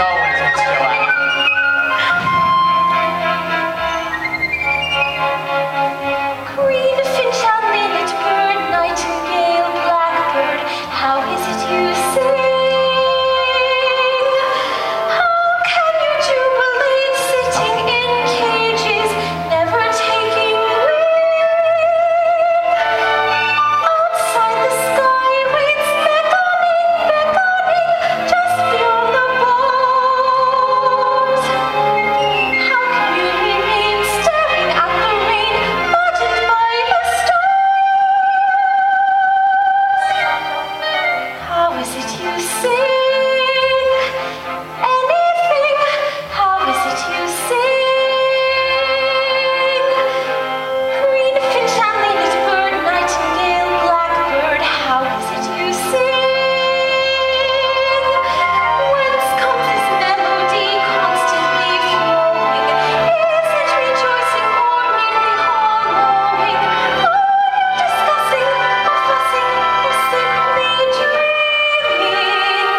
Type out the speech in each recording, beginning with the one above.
always looks Joanna. Green finch and linnet bird, nightingale, blackbird, how is it you sing? How can you jubilate sitting in cages, never taking wing? Outside the sky waits beckoning, beckoning, just beyond the bars. How can you remain staring at the rain, maddened by the stars? How is it you sing? Anything? How is it you sing? Green finch and linnet bird, nightingale, blackbird, how is it you sing? Whence comes this melody constantly flowing? Is it rejoicing or merely hollowing? Are you discussing or fussing or simply dreaming?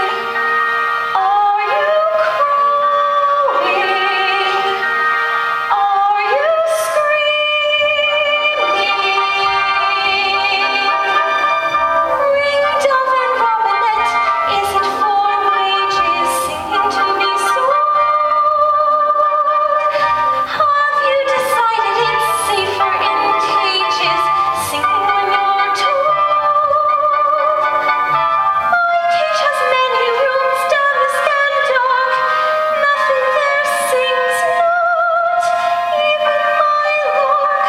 Are you crowing? Are you screaming? Ring-dove and robinet, is it for wages singing to be sold? Have you decided it's safer in cages, singing when you're told? My cage has many rooms, damask and dark, nothing there sings not, even my lark.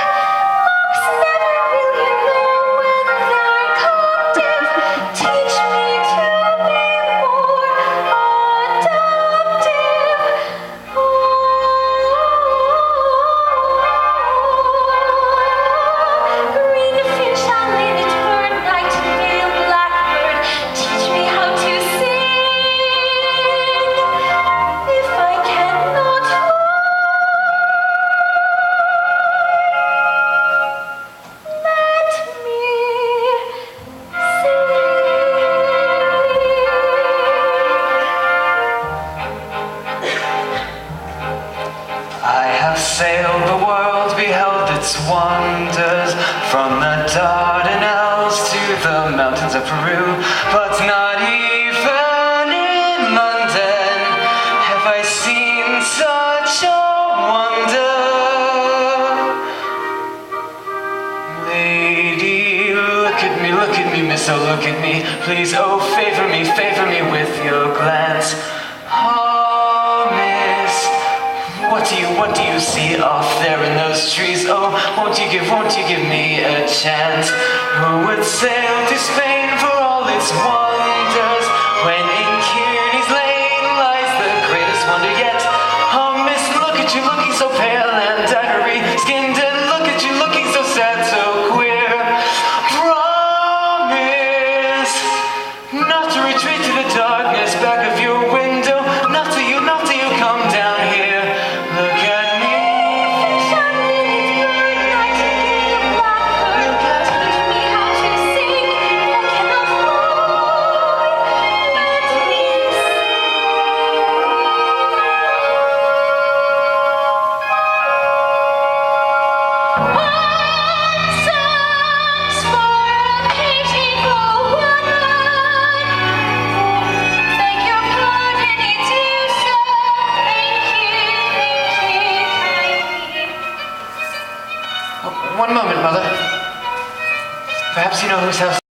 Larks never really know when they're captive. Teach me to be more adaptive. Green finch and linnet bird, nightingale, blackbird, teach me how to sing. If I cannot fly, let me sing. I have sailed the world, beheld its wonders, from the Dardanelles to the mountains of Peru, but not even in London have I seen such a wonder. Lady, look at me, miss, oh look at me, please, oh favor me with your glance. Oh miss, what do you see off there in those trees? Oh, won't you give me a chance? Who would sail to Spain for all its wonders, when in Kearney's lane lies the greatest wonder yet? Oh miss, look at you looking so pale and daggery skinned, and look at you looking so sad, so queer. Promise not to retreat to the darkness back of your window, not till you come down here. Look at me. Finch and linnet bird, nightingale, blackbird, teach me how to sing. I cannot fly, let me sing. One songs for a beautiful woman. Beg your pardon, it's you, sir. Thank you. One moment, Mother. Perhaps you know whose house